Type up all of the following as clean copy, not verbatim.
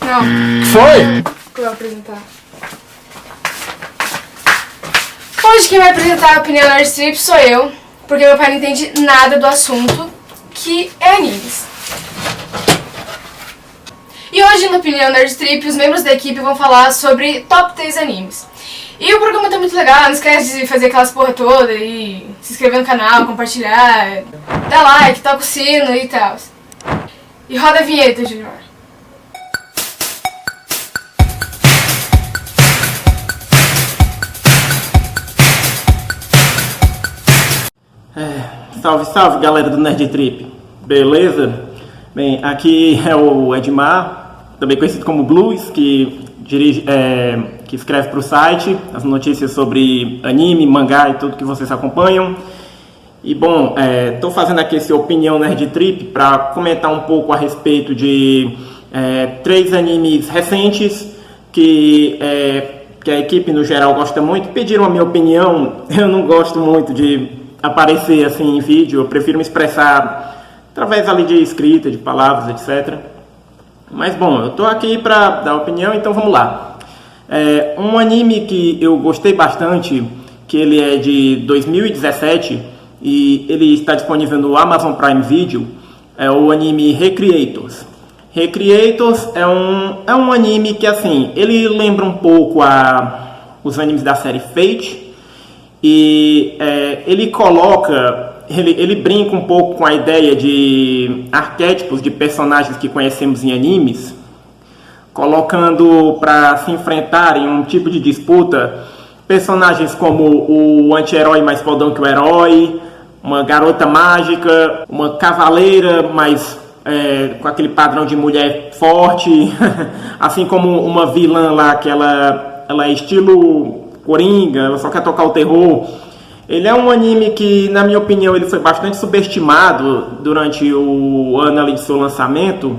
Não. Que foi? Que eu vou apresentar. Hoje quem vai apresentar a opinião Nerd Trip sou eu, porque meu pai não entende nada do assunto, que é animes. E hoje na opinião Nerd Trip, os membros da equipe vão falar sobre top 3 animes. E o programa tá muito legal, não esquece de fazer aquelas porra toda e se inscrever no canal, compartilhar, dar like, toca o sino e tal. E roda a vinheta, Junior. Salve, salve, galera do Nerd Trip. Beleza? Bem, aqui é o Edmar, também conhecido como Blues, que escreve para o site as notícias sobre anime, mangá e tudo que vocês acompanham. E bom, estou fazendo aqui esse Opinião Nerd Trip para comentar um pouco a respeito de 3 animes recentes que a equipe no geral gosta muito. Pediram a minha opinião. Eu não gosto muito de aparecer assim em vídeo, eu prefiro me expressar através ali de escrita, de palavras, etc. Mas bom, eu estou aqui para dar opinião, então vamos lá. Um anime que eu gostei bastante, que ele é de 2017 e ele está disponível no Amazon Prime Video, é o anime Recreators. Recreators é um anime que assim, ele lembra um pouco os animes da série Fate e ele brinca um pouco com a ideia de arquétipos de personagens que conhecemos em animes, colocando para se enfrentar em um tipo de disputa personagens como o anti-herói mais fodão que o herói, uma garota mágica, uma cavaleira mais com aquele padrão de mulher forte, assim como uma vilã lá que ela é estilo Coringa, ela só quer tocar o terror. Ele é um anime que, na minha opinião, ele foi bastante subestimado durante o ano ali de seu lançamento,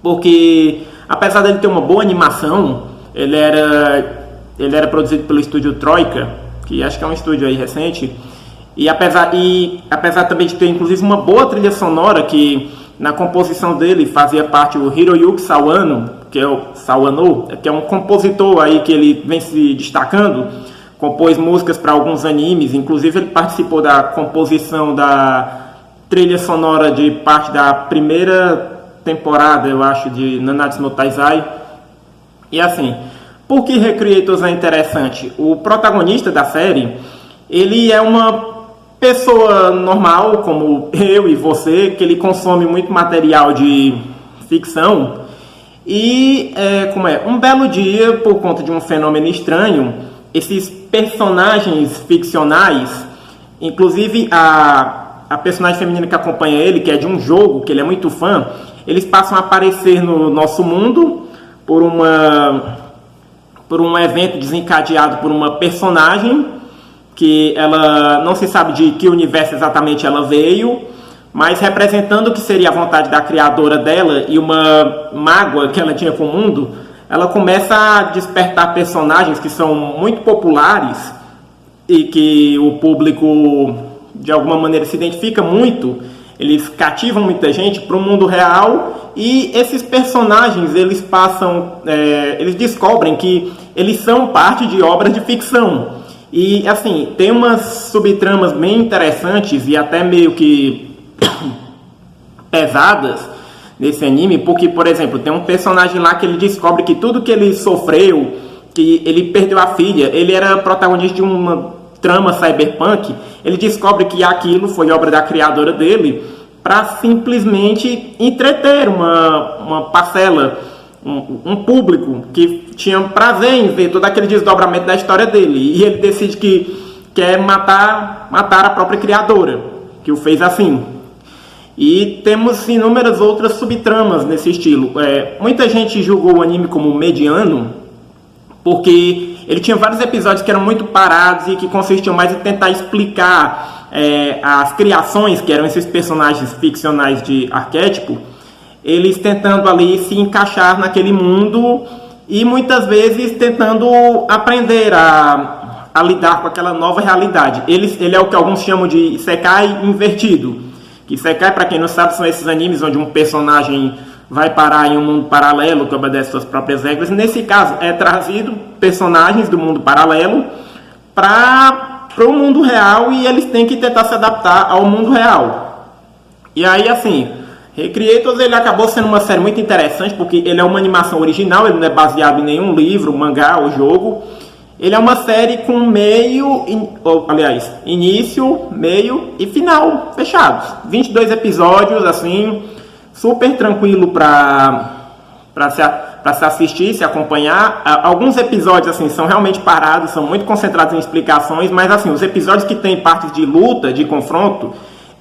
porque apesar dele ter uma boa animação, ele era produzido pelo estúdio Troika, que acho que é um estúdio aí recente, e apesar também de ter inclusive uma boa trilha sonora, que na composição dele fazia parte o Hiroyuki Sawano, que é um compositor aí que ele vem se destacando, compôs músicas para alguns animes, inclusive ele participou da composição da trilha sonora de parte da primeira temporada, eu acho, de Nanatsu no Taizai. E assim, por que Recreators é interessante? O protagonista da série, ele é uma pessoa normal, como eu e você, que ele consome muito material de ficção, e um belo dia, por conta de um fenômeno estranho, esses personagens ficcionais, inclusive a personagem feminina que acompanha ele, que é de um jogo que ele é muito fã, eles passam a aparecer no nosso mundo por um evento desencadeado por uma personagem que ela não se sabe de que universo exatamente ela veio, mas representando o que seria a vontade da criadora dela e uma mágoa que ela tinha com o mundo, ela começa a despertar personagens que são muito populares e que o público de alguma maneira se identifica muito. Eles cativam muita gente para o mundo real, e esses personagens eles descobrem que eles são parte de obras de ficção. E assim, tem umas subtramas bem interessantes e até meio que pesadas nesse anime, porque, por exemplo, tem um personagem lá que ele descobre que tudo que ele sofreu, que ele perdeu a filha, ele era protagonista de uma trama cyberpunk, ele descobre que aquilo foi obra da criadora dele para simplesmente entreter uma parcela, um público que tinha prazer em ver todo aquele desdobramento da história dele, e ele decide que quer matar a própria criadora, que o fez assim. E temos inúmeras outras subtramas nesse estilo. Muita gente julgou o anime como mediano, porque ele tinha vários episódios que eram muito parados e que consistiam mais em tentar explicar as criações, que eram esses personagens ficcionais de arquétipo, eles tentando ali se encaixar naquele mundo e muitas vezes tentando aprender a lidar com aquela nova realidade. Ele é o que alguns chamam de isekai invertido. Que isekai, para quem não sabe, são esses animes onde um personagem vai parar em um mundo paralelo que obedece suas próprias regras. Nesse caso, é trazido personagens do mundo paralelo para o mundo real e eles têm que tentar se adaptar ao mundo real. E aí, assim, Recreators, ele acabou sendo uma série muito interessante porque ele é uma animação original, ele não é baseado em nenhum livro, mangá ou jogo. Ele é uma série com início, meio e final fechados. 22 episódios, assim, super tranquilo para se assistir, se acompanhar. Alguns episódios, assim, são realmente parados, são muito concentrados em explicações, mas, assim, os episódios que têm partes de luta, de confronto,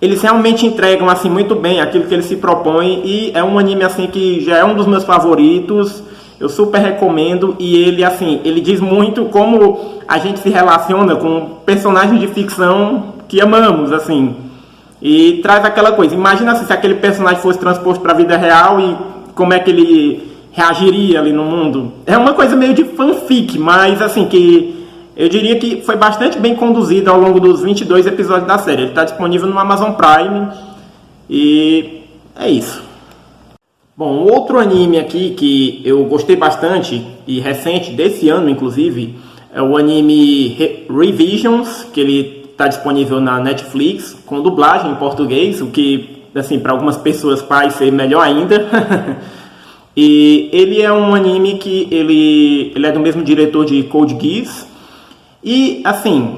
eles realmente entregam, assim, muito bem aquilo que ele se propõe, e é um anime, assim, que já é um dos meus favoritos. Eu super recomendo, e ele, assim, ele diz muito como a gente se relaciona com personagens de ficção que amamos, assim. E traz aquela coisa, imagina assim, se aquele personagem fosse transposto para a vida real e como é que ele reagiria ali no mundo. É uma coisa meio de fanfic, mas assim, que eu diria que foi bastante bem conduzido ao longo dos 22 episódios da série. Ele está disponível no Amazon Prime e é isso. Bom, outro anime aqui que eu gostei bastante, e recente, desse ano inclusive, é o anime Revisions, que ele está disponível na Netflix, com dublagem em português, o que, assim, para algumas pessoas vai ser melhor ainda. E ele é um anime que ele é do mesmo diretor de Code Geass, e, assim,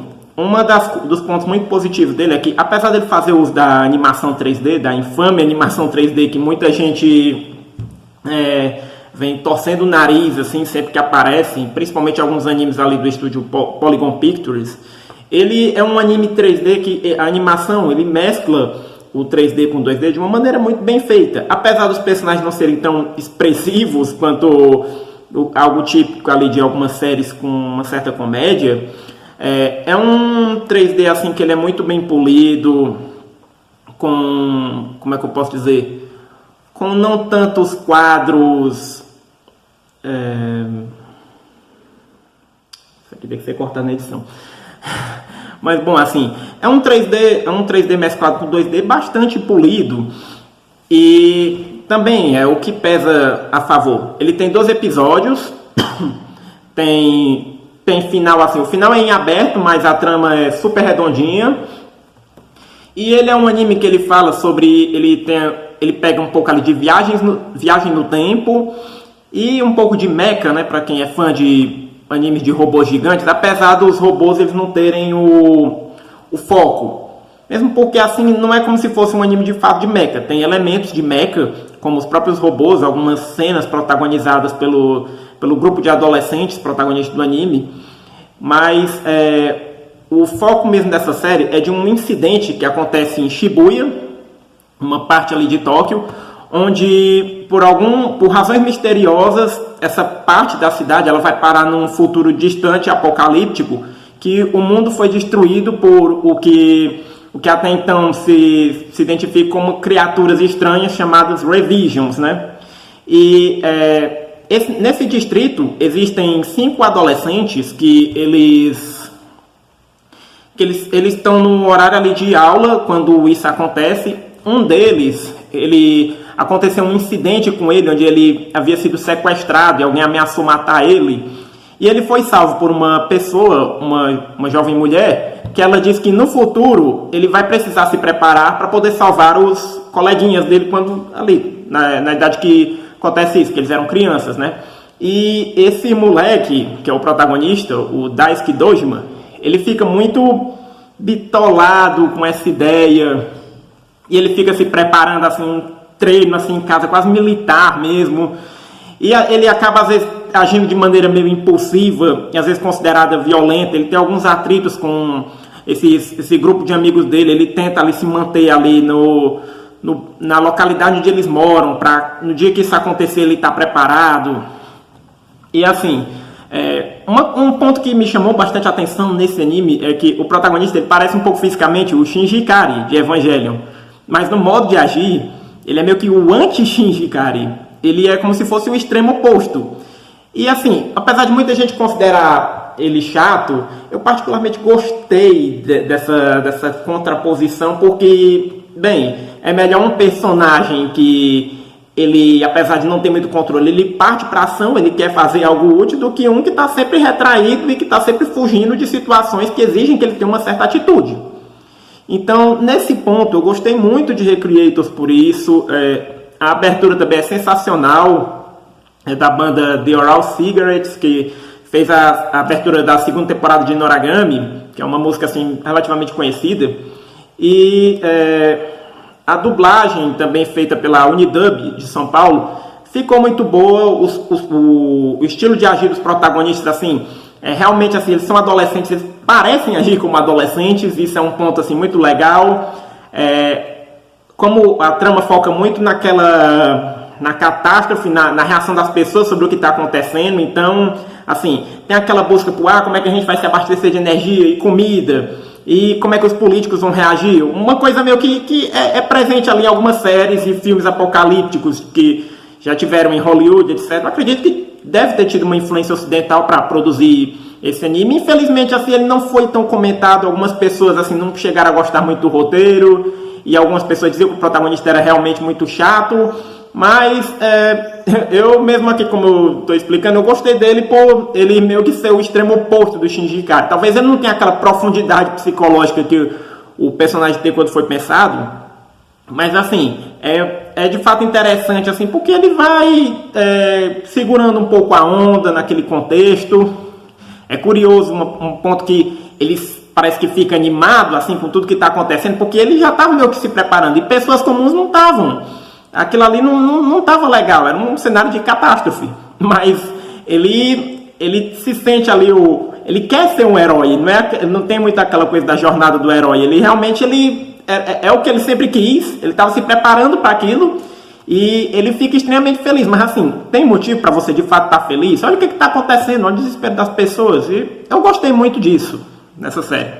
dos pontos muito positivos dele é que, apesar dele fazer uso da animação 3D, da infame animação 3D, que muita gente vem torcendo o nariz, assim, sempre que aparecem, principalmente alguns animes ali do estúdio Polygon Pictures, ele é um anime 3D que a animação, ele mescla o 3D com o 2D de uma maneira muito bem feita. Apesar dos personagens não serem tão expressivos quanto algo típico ali de algumas séries com uma certa comédia, é um 3D assim que ele é muito bem polido, com, como é que eu posso dizer, com não tantos quadros, isso aqui tem que ser cortado na edição. Mas bom, assim, é um 3D mesclado com 2D bastante polido, e também é o que pesa a favor. Ele tem 12 episódios, tem final, assim, o final é em aberto, mas a trama é super redondinha. E ele é um anime que ele fala sobre, ele pega um pouco ali de viagem no tempo e um pouco de mecha, né, para quem é fã de animes de robôs gigantes, apesar dos robôs eles não terem o foco. Mesmo porque, assim, não é como se fosse um anime de fato de mecha. Tem elementos de mecha, como os próprios robôs, algumas cenas protagonizadas pelo grupo de adolescentes protagonistas do anime. Mas o foco mesmo dessa série é de um incidente que acontece em Shibuya, uma parte ali de Tóquio, onde, por razões misteriosas, essa parte da cidade ela vai parar num futuro distante, apocalíptico, que o mundo foi destruído por o que até então se identifica como criaturas estranhas chamadas Revisions, né? E nesse distrito existem 5 adolescentes que eles estão no horário ali de aula quando isso acontece. Um deles, aconteceu um incidente com ele, onde ele havia sido sequestrado e alguém ameaçou matar ele. E ele foi salvo por uma pessoa, uma jovem mulher, que ela disse que no futuro ele vai precisar se preparar para poder salvar os coleguinhas dele quando ali, na idade que acontece isso, que eles eram crianças, né? E esse moleque, que é o protagonista, o Daisuke Dojima, ele fica muito bitolado com essa ideia. E ele fica se preparando, assim, um treino, assim, em casa, quase militar mesmo. E ele acaba, às vezes, agindo de maneira meio impulsiva, e às vezes considerada violenta. Ele tem alguns atritos com esse grupo de amigos dele. Ele tenta ali se manter ali na localidade onde eles moram, para no dia que isso acontecer ele estar preparado. E assim, um ponto que me chamou bastante atenção nesse anime é que o protagonista ele parece um pouco fisicamente o Shinji Ikari, de Evangelion. Mas no modo de agir, ele é meio que o anti-Shinji Ikari. Ele é como se fosse o extremo oposto. E assim, apesar de muita gente considerar ele chato, eu particularmente gostei dessa contraposição, porque, bem, é melhor um personagem que ele, apesar de não ter muito controle, ele parte para ação, ele quer fazer algo útil, do que um que está sempre retraído e que está sempre fugindo de situações que exigem que ele tenha uma certa atitude. Então, nesse ponto, eu gostei muito de Recreators por isso. A abertura também é sensacional, é da banda The Oral Cigarettes, que fez a abertura da segunda temporada de Noragami, que é uma música assim, relativamente conhecida. E a dublagem, também feita pela Unidub de São Paulo, ficou muito boa. O estilo de agir dos protagonistas, assim, realmente assim, eles são adolescentes, eles parecem agir como adolescentes. Isso é um ponto assim, muito legal. Como a trama foca muito na catástrofe, na reação das pessoas sobre o que está acontecendo, então, assim, tem aquela busca por como é que a gente vai se abastecer de energia e comida, e como é que os políticos vão reagir. Uma coisa meio que é presente ali em algumas séries e filmes apocalípticos que já tiveram em Hollywood, etc. Eu acredito que deve ter tido uma influência ocidental para produzir esse anime. Infelizmente, assim, ele não foi tão comentado. Algumas pessoas assim não chegaram a gostar muito do roteiro, e algumas pessoas diziam que o protagonista era realmente muito chato. Mas eu mesmo aqui, como eu estou explicando, eu gostei dele por ele meio que ser o extremo oposto do Shinji Ikari. Talvez ele não tenha aquela profundidade psicológica que o personagem tem quando foi pensado, mas assim, é de fato interessante, assim, porque ele vai segurando um pouco a onda naquele contexto. É curioso, um ponto que ele parece que fica animado assim, com tudo que está acontecendo, porque ele já estava meio que se preparando, e pessoas comuns não estavam. Aquilo ali não estava legal, era um cenário de catástrofe. Mas ele se sente ali, ele quer ser um herói, não tem muito aquela coisa da jornada do herói. Ele realmente é o que ele sempre quis, ele estava se preparando para aquilo, e ele fica extremamente feliz. Mas assim, tem motivo para você de fato estar feliz? Olha o que está acontecendo, olha o desespero das pessoas. E eu gostei muito disso nessa série.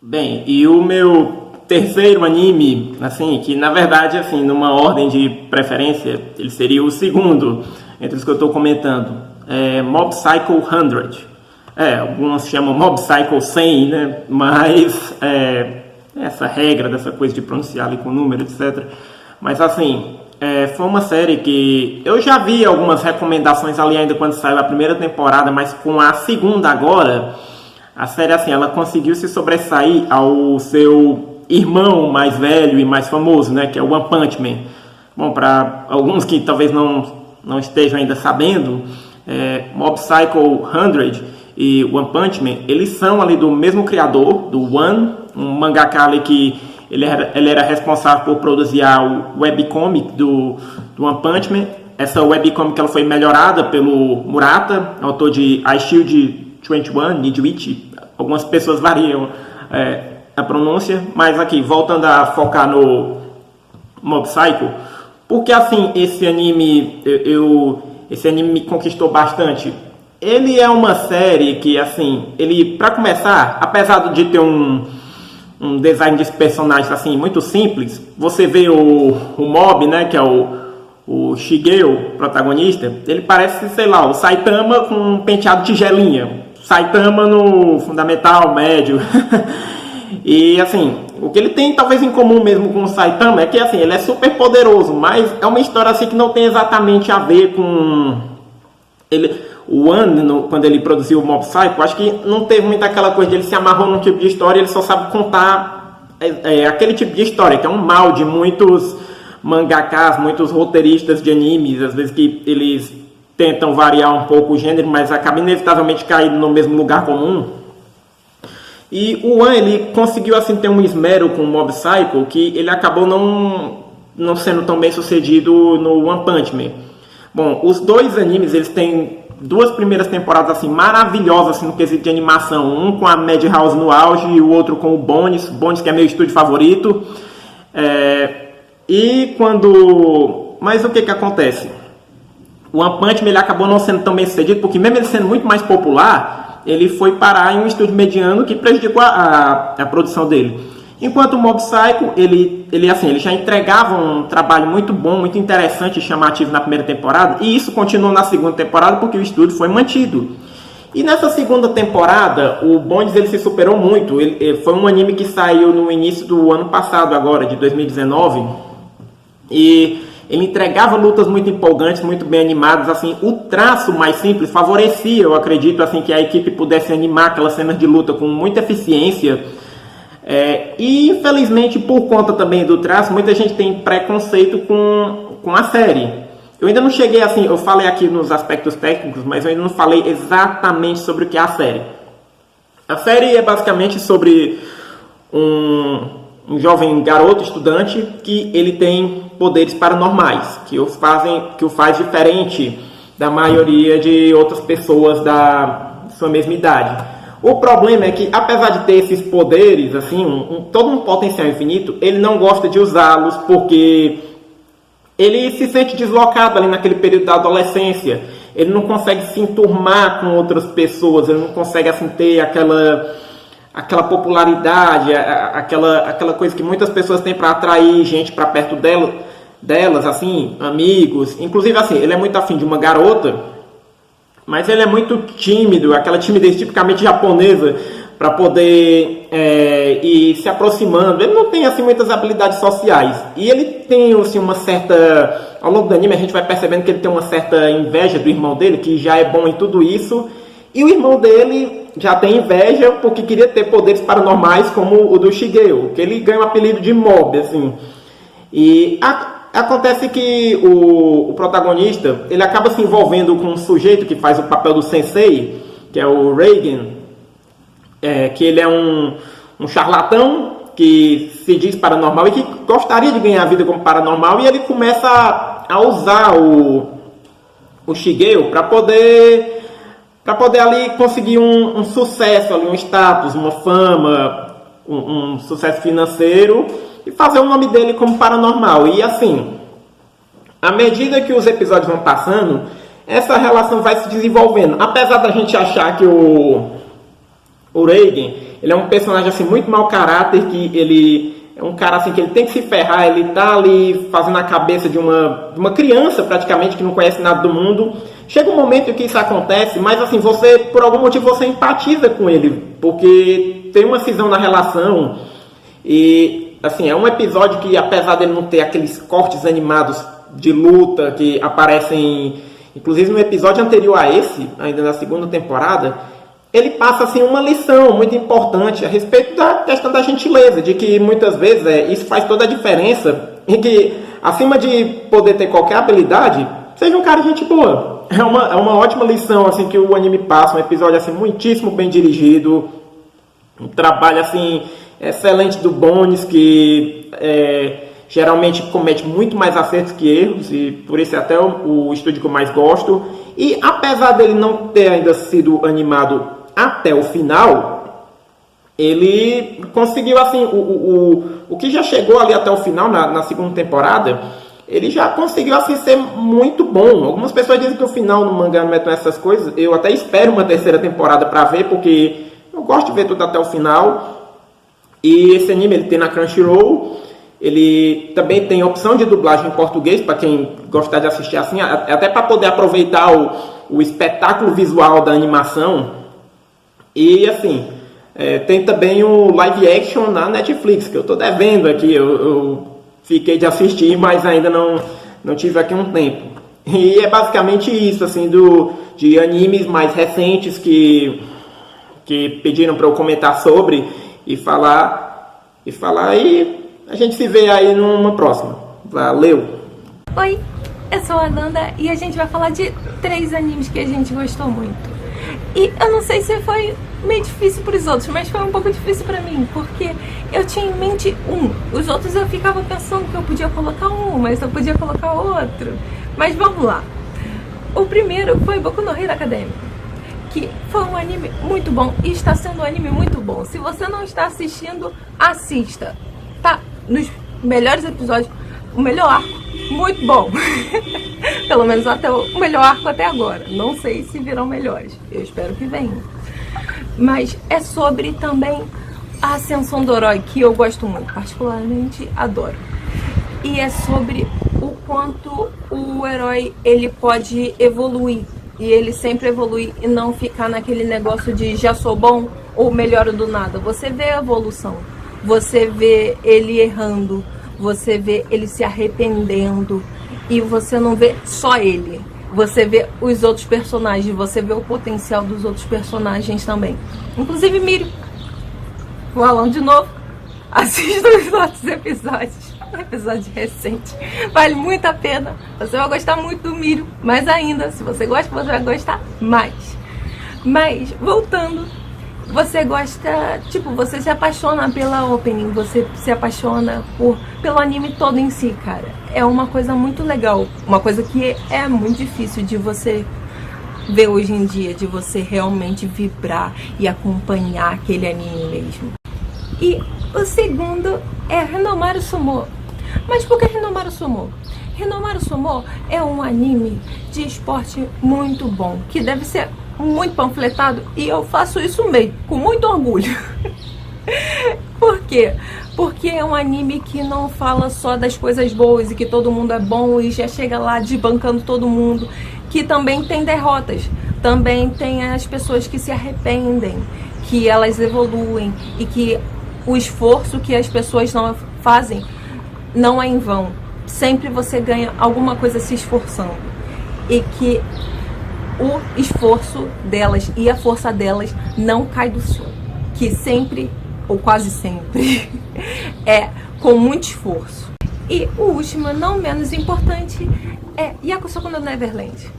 Bem, e o meu terceiro anime, assim, que na verdade, assim, numa ordem de preferência, ele seria o segundo entre os que eu estou comentando, Mob Psycho 100. Alguns chamam Mob Psycho 100, né? Mas essa regra dessa coisa de pronunciar ali com número, etc. Mas assim, foi uma série que eu já vi algumas recomendações ali ainda quando saiu a primeira temporada, mas com a segunda agora, a série, assim, ela conseguiu se sobressair ao seu irmão mais velho e mais famoso, né, que é o One Punch Man. Bom, para alguns que talvez não estejam ainda sabendo, Mob Psycho 100 e One Punch Man, eles são ali do mesmo criador, do One, um mangaka ali que ele era responsável por produzir o webcomic do One Punch Man. Essa webcomic ela foi melhorada pelo Murata, autor de I Shield 21, Nijiichi. Algumas pessoas variam a pronúncia, mas aqui, voltando a focar no Mob Psycho, porque assim, esse anime me conquistou bastante. Ele é uma série que, assim, ele, para começar, apesar de ter um design de personagens assim, muito simples, você vê o Mob, né, que é o Shigeo, protagonista, ele parece, sei lá, o Saitama com um penteado tigelinha. Saitama no fundamental, médio. E assim, o que ele tem talvez em comum mesmo com o Saitama é que assim, ele é super poderoso, mas é uma história assim que não tem exatamente a ver com o One, quando ele produziu o Mob Psycho. Acho que não teve muita aquela coisa de ele se amarrou num tipo de história, ele só sabe contar aquele tipo de história, que é um mal de muitos mangakas, muitos roteiristas de animes, às vezes que eles tentam variar um pouco o gênero, mas acabam inevitavelmente caindo no mesmo lugar comum. E o One, ele conseguiu assim ter um esmero com o Mob Psycho que ele acabou não sendo tão bem sucedido no One Punch Man. Bom, os dois animes, eles têm duas primeiras temporadas assim maravilhosas assim, no quesito de animação, um com a Madhouse no auge e o outro com o Bones que é meu estúdio favorito. Mas o que acontece? O One Punch Man ele acabou não sendo tão bem sucedido, porque mesmo ele sendo muito mais popular, ele foi parar em um estúdio mediano que prejudicou a produção dele. Enquanto o Mob Psycho, ele já entregava um trabalho muito bom, muito interessante e chamativo na primeira temporada, e isso continuou na segunda temporada porque o estúdio foi mantido. E nessa segunda temporada, o Bones ele se superou muito. Foi um anime que saiu no início do ano passado agora, de 2019, e ele entregava lutas muito empolgantes, muito bem animadas, assim, o traço mais simples favorecia, eu acredito, assim, que a equipe pudesse animar aquelas cenas de luta com muita eficiência. E infelizmente, por conta também do traço, muita gente tem preconceito com a série. Eu ainda não cheguei assim, eu falei aqui nos aspectos técnicos, mas eu ainda não falei exatamente sobre o que é a série. A série é basicamente sobre um jovem garoto estudante que ele tem poderes paranormais, que o faz diferente da maioria de outras pessoas da sua mesma idade. O problema é que, apesar de ter esses poderes, assim, todo um potencial infinito, ele não gosta de usá-los porque ele se sente deslocado ali naquele período da adolescência. Ele não consegue se enturmar com outras pessoas, ele não consegue assim, ter aquela popularidade, aquela coisa que muitas pessoas têm para atrair gente para perto delas, assim, amigos. Inclusive, assim, ele é muito afim de uma garota, mas ele é muito tímido, aquela timidez tipicamente japonesa, para poder ir se aproximando. Ele não tem assim muitas habilidades sociais. E ele tem assim, uma certa... Ao longo do anime a gente vai percebendo que ele tem uma certa inveja do irmão dele, que já é bom em tudo isso. E o irmão dele já tem inveja porque queria ter poderes paranormais como o do Shigeo, que ele ganha o apelido de Mob, assim. E acontece que o protagonista, ele acaba se envolvendo com um sujeito que faz o papel do sensei, que é o Reigen, que ele é um charlatão que se diz paranormal e que gostaria de ganhar a vida como paranormal, e ele começa a usar o Shigeo para poder ali conseguir um sucesso, ali, um status, uma fama, um sucesso financeiro, e fazer o nome dele como paranormal. E assim, à medida que os episódios vão passando, essa relação vai se desenvolvendo. Apesar da gente achar que o Reigen, ele é um personagem assim, muito mau caráter, que ele é um cara assim, que ele tem que se ferrar, ele tá ali fazendo a cabeça de uma criança praticamente, que não conhece nada do mundo. Chega um momento em que isso acontece, mas assim, você, por algum motivo, você empatiza com ele, porque tem uma cisão na relação. E assim, é um episódio que, apesar dele não ter aqueles cortes animados de luta que aparecem, inclusive no episódio anterior a esse, ainda na segunda temporada, ele passa assim uma lição muito importante a respeito da questão da gentileza, de que muitas vezes isso faz toda a diferença, e que acima de poder ter qualquer habilidade, seja um cara de gente boa. É uma ótima lição assim que o anime passa, um episódio assim muitíssimo bem dirigido, um trabalho assim excelente do Bones, que geralmente comete muito mais acertos que erros, e por isso é até o estúdio que eu mais gosto. E apesar dele não ter ainda sido animado até o final, ele conseguiu assim, o que já chegou ali até o final na segunda temporada, ele já conseguiu assim ser muito bom. Algumas pessoas dizem que o final no mangá não metem essas coisas. Eu até espero uma terceira temporada para ver, porque eu gosto de ver tudo até o final. E esse anime ele tem na Crunchyroll. Ele também tem opção de dublagem em português para quem gostar de assistir assim, até para poder aproveitar o espetáculo visual da animação. E assim, tem também o live action na Netflix, que eu estou devendo aqui. Eu fiquei de assistir, mas ainda não tive aqui um tempo. E é basicamente isso, assim, de animes mais recentes que pediram para eu comentar sobre e falar, e a gente se vê aí numa próxima. Valeu! Oi, eu sou a Nanda e a gente vai falar de 3 animes que a gente gostou muito. E eu não sei se foi meio difícil para os outros, mas foi um pouco difícil para mim, porque eu tinha em mente os outros eu ficava pensando que eu podia colocar mas eu podia colocar outro. Mas vamos lá. O primeiro foi Boku no Hero Academia, que foi um anime muito bom e está sendo um anime muito bom. Se você não está assistindo, assista. Tá nos melhores episódios, o melhor arco, muito bom. Pelo menos até o melhor arco até agora. Não sei se virão melhores, eu espero que venham. Mas é sobre também a ascensão do herói, que eu gosto muito, particularmente adoro. E é sobre o quanto o herói ele pode evoluir, e ele sempre evolui e não ficar naquele negócio de já sou bom ou melhoro do nada. Você vê a evolução, você vê ele errando, você vê ele se arrependendo. e você não vê só ele. Você vê os outros personagens, você vê o potencial dos outros personagens também. Inclusive Mirio. Falando de novo, assista os outros episódios. Episódio recente. Vale muito a pena. Você vai gostar muito do Mirio. Mais ainda, se você gosta, você vai gostar mais. Mas, voltando, você gosta, tipo, você se apaixona pela opening, você se apaixona pelo anime todo em si, cara. É uma coisa muito legal, uma coisa que é muito difícil de você ver hoje em dia, de você realmente vibrar e acompanhar aquele anime mesmo. E o segundo é Renomaru Sumo. Mas por que Renomaru Sumo? Renomaru Sumo é um anime de esporte muito bom, que deve ser muito panfletado, e eu faço isso mesmo, com muito orgulho. Por quê? Porque é um anime que não fala só das coisas boas e que todo mundo é bom e já chega lá desbancando todo mundo, que também tem derrotas, também tem as pessoas que se arrependem, que elas evoluem e que o esforço que as pessoas não fazem não é em vão. Sempre você ganha alguma coisa se esforçando. E que o esforço delas e a força delas não cai do céu. Que sempre, ou quase sempre, é com muito esforço. E o último, não menos importante, é Yakusoku no Neverland.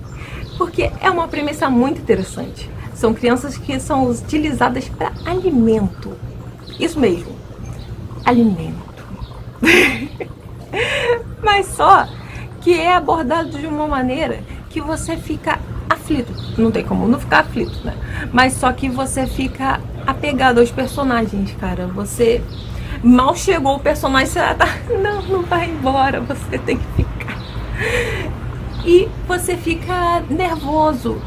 Porque é uma premissa muito interessante. São crianças que são utilizadas para alimento. Isso mesmo, alimento. Mas só que é abordado de uma maneira que você fica aflito. Não tem como não ficar aflito, né? Mas só que você fica apegado aos personagens, cara. Você mal chegou o personagem, você tá... Não vai embora, você tem que ficar. E você fica nervoso.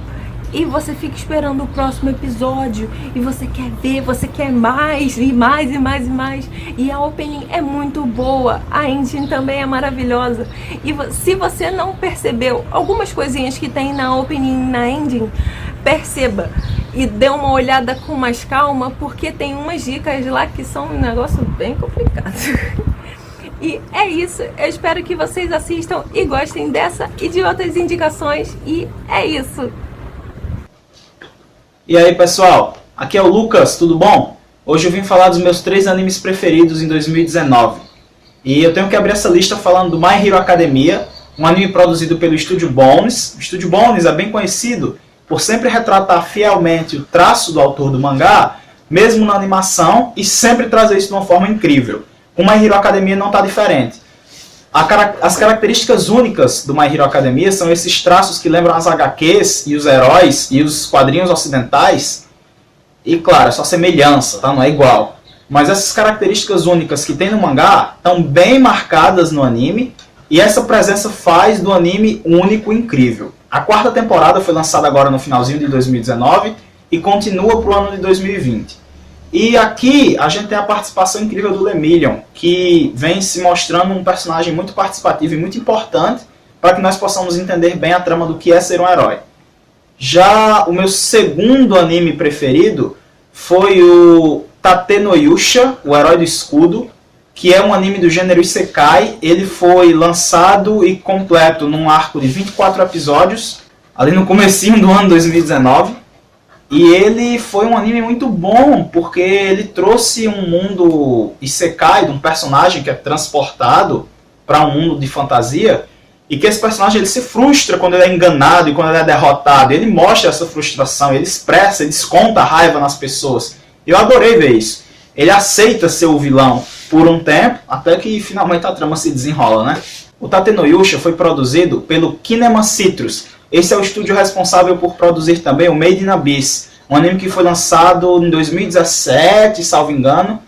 E você fica esperando o próximo episódio. E você quer ver, você quer mais, e mais, e mais, e mais. E a opening é muito boa. A engine também é maravilhosa. E se você não percebeu algumas coisinhas que tem na opening e na engine, perceba. E dê uma olhada com mais calma, porque tem umas dicas lá que são um negócio bem complicado. E é isso. Eu espero que vocês assistam e gostem dessa e de outras indicações. E é isso. E aí pessoal, aqui é o Lucas, tudo bom? Hoje eu vim falar dos meus 3 animes preferidos em 2019. E eu tenho que abrir essa lista falando do My Hero Academia, um anime produzido pelo Estúdio Bones. O Estúdio Bones é bem conhecido por sempre retratar fielmente o traço do autor do mangá, mesmo na animação, e sempre trazer isso de uma forma incrível. Com My Hero Academia não está diferente. As características únicas do My Hero Academia são esses traços que lembram as HQs e os heróis e os quadrinhos ocidentais. E claro, é só semelhança, tá? Não é igual. Mas essas características únicas que tem no mangá estão bem marcadas no anime, e essa presença faz do anime único e incrível. A 4ª temporada foi lançada agora no finalzinho de 2019 e continua para o ano de 2020. E aqui a gente tem a participação incrível do Lemillion, que vem se mostrando um personagem muito participativo e muito importante para que nós possamos entender bem a trama do que é ser um herói. Já o meu segundo anime preferido foi o Tate no Yusha, o Herói do Escudo, que é um anime do gênero Isekai. Ele foi lançado e completo num arco de 24 episódios, ali no comecinho do ano 2019. E ele foi um anime muito bom, porque ele trouxe um mundo isekai, de um personagem que é transportado para um mundo de fantasia, e que esse personagem ele se frustra quando ele é enganado e quando ele é derrotado. Ele mostra essa frustração, ele expressa, ele desconta a raiva nas pessoas. Eu adorei ver isso. Ele aceita ser o vilão por um tempo, até que finalmente a trama se desenrola, né? O Tate no Yusha foi produzido pelo Kinema Citrus. Esse é o estúdio responsável por produzir também o Made in Abyss, um anime que foi lançado em 2017, salvo engano,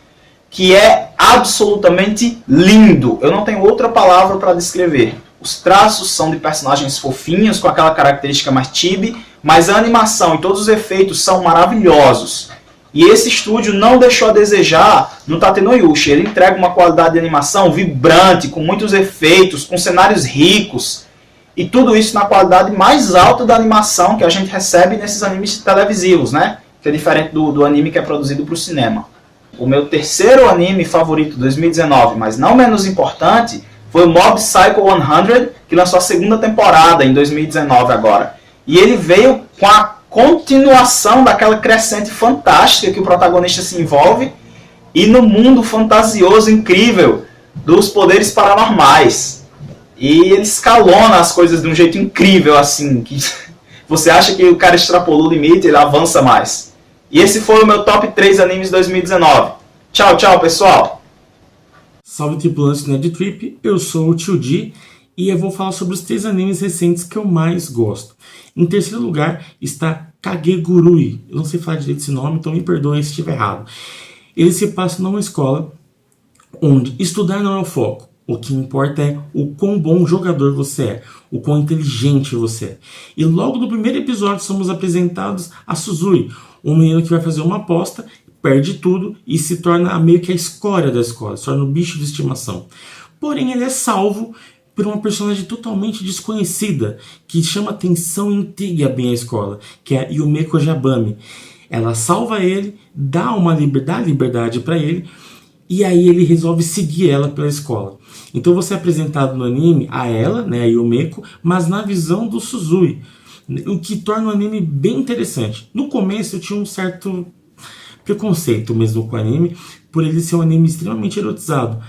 que é absolutamente lindo. Eu não tenho outra palavra para descrever. Os traços são de personagens fofinhos, com aquela característica mais chibi, mas a animação e todos os efeitos são maravilhosos. E esse estúdio não deixou a desejar no Tate no Yusha. Ele entrega uma qualidade de animação vibrante, com muitos efeitos, com cenários ricos. E tudo isso na qualidade mais alta da animação que a gente recebe nesses animes televisivos, né? Que é diferente do anime que é produzido para o cinema. O meu terceiro anime favorito de 2019, mas não menos importante, foi o Mob Psycho 100, que lançou a segunda temporada em 2019 agora. E ele veio com a continuação daquela crescente fantástica que o protagonista se envolve e no mundo fantasioso incrível dos poderes paranormais. E ele escalona as coisas de um jeito incrível, assim, que você acha que o cara extrapolou o limite, ele avança mais. E esse foi o meu top 3 animes 2019. Tchau, tchau, pessoal! Salve tripulantes do Nerd Trip, eu sou o Tio Di e eu vou falar sobre os 3 animes recentes que eu mais gosto. Em terceiro lugar está Kagegurui. Eu não sei falar direito esse nome, então me perdoem se estiver errado. Ele se passa numa escola onde estudar não é o foco. O que importa é o quão bom jogador você é, o quão inteligente você é. E logo no primeiro episódio somos apresentados a Suzui, um menino que vai fazer uma aposta, perde tudo e se torna meio que a escória da escola, se torna um bicho de estimação. Porém ele é salvo por uma personagem totalmente desconhecida, que chama atenção e intriga bem a escola, que é a Yumeko Jabami. Ela salva ele, dá liberdade para ele, e aí ele resolve seguir ela pela escola. Então você é apresentado no anime a ela, né, a Yumeko, mas na visão do Suzui, o que torna o anime bem interessante. No começo eu tinha um certo preconceito mesmo com o anime, por ele ser um anime extremamente erotizado.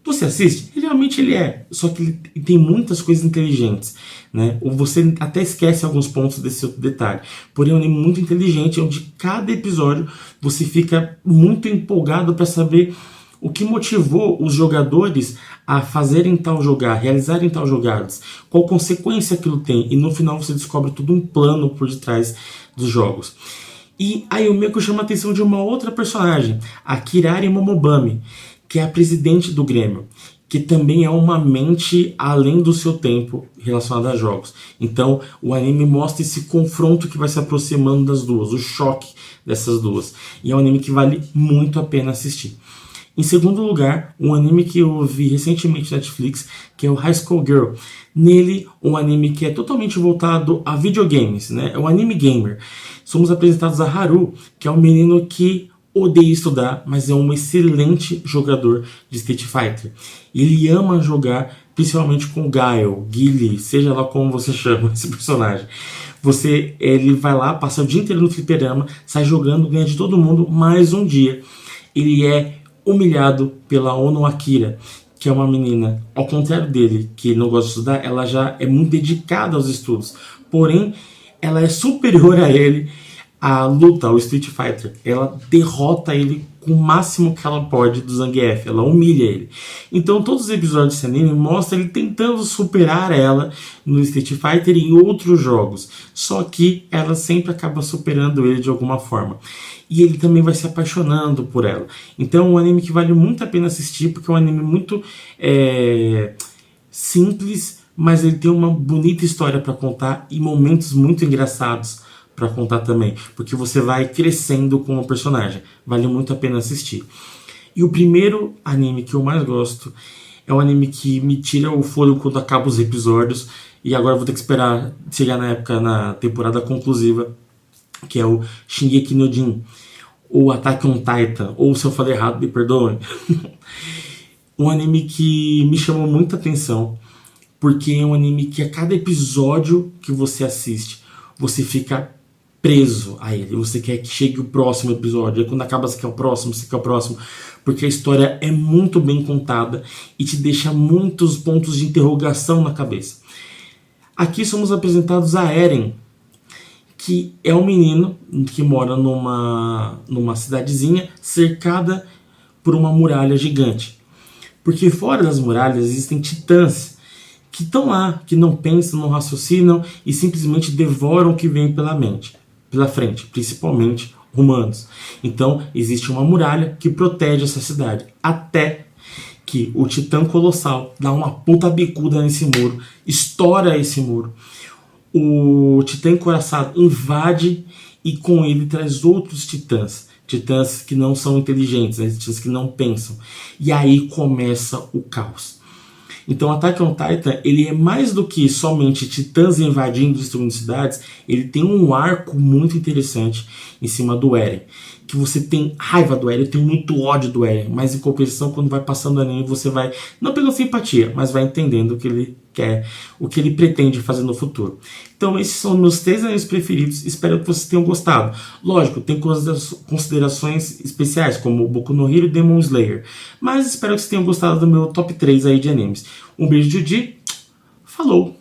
Você assiste? Realmente ele é, só que ele tem muitas coisas inteligentes, né? Ou você até esquece alguns pontos desse outro detalhe. Porém é um anime muito inteligente, onde cada episódio você fica muito empolgado para saber o que motivou os jogadores a fazerem tal jogar, realizarem tal jogadas, qual consequência aquilo tem, e no final você descobre todo um plano por detrás dos jogos. E aí o Yumeko chama a atenção de uma outra personagem, a Kirari Momobami, que é a presidente do Grêmio, que também é uma mente além do seu tempo relacionada a jogos. Então o anime mostra esse confronto que vai se aproximando das duas, o choque dessas duas. E é um anime que vale muito a pena assistir. Em segundo lugar, um anime que eu vi recentemente na Netflix, que é o High School Girl. Nele, um anime que é totalmente voltado a videogames, né? É um anime gamer. Somos apresentados a Haru, que é um menino que odeia estudar, mas é um excelente jogador de Street Fighter. Ele ama jogar, principalmente com o Guile, Guile, seja lá como você chama esse personagem. Ele vai lá, passa o dia inteiro no fliperama, sai jogando, ganha de todo mundo, mais um dia. Ele é humilhado pela Ono Akira, que é uma menina, ao contrário dele, que não gosta de estudar, ela já é muito dedicada aos estudos. Porém, ela é superior a ele à luta, ao Street Fighter. Ela derrota ele com o máximo que ela pode do Zangief, ela humilha ele. Então todos os episódios desse anime mostram ele tentando superar ela no Street Fighter e em outros jogos. Só que ela sempre acaba superando ele de alguma forma. E ele também vai se apaixonando por ela. Então é um anime que vale muito a pena assistir, porque é um anime muito simples, mas ele tem uma bonita história para contar e momentos muito engraçados para contar também, porque você vai crescendo com o personagem. Vale muito a pena assistir. E o primeiro anime que eu mais gosto é um anime que me tira o fôlego quando acaba os episódios, e agora vou ter que esperar chegar na temporada conclusiva, que é o Shingeki no Kyojin, ou Attack on Titan, ou se eu falei errado, me perdoem. Um anime que me chamou muita atenção, porque é um anime que a cada episódio que você assiste, você fica preso a ele. Você quer que chegue o próximo episódio. E quando acaba, você quer o próximo, você quer o próximo. Porque a história é muito bem contada e te deixa muitos pontos de interrogação na cabeça. Aqui somos apresentados a Eren, que é um menino que mora numa cidadezinha cercada por uma muralha gigante. Porque fora das muralhas existem titãs que estão lá, que não pensam, não raciocinam e simplesmente devoram o que vem pela frente, principalmente humanos. Então existe uma muralha que protege essa cidade, até que o titã colossal dá uma puta bicuda nesse muro, estoura esse muro. O titã encoraçado invade e com ele traz outros titãs que não são inteligentes, né? Titãs que não pensam. E aí começa o caos. Então Attack on Titan, ele é mais do que somente titãs invadindo e destruindo cidades. Ele tem um arco muito interessante em cima do Eren, que você tem raiva do Eren, eu tenho muito ódio do Eren, mas em compensação, quando vai passando o anime, você vai, não pela simpatia, mas vai entendendo o que ele quer, o que ele pretende fazer no futuro. Então esses são meus 3 animes preferidos, espero que vocês tenham gostado. Lógico, tem considerações especiais, como Boku no Hero e Demon Slayer, mas espero que vocês tenham gostado do meu top 3 aí de animes. Um beijo, Judy, falou!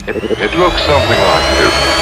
It looks something like this.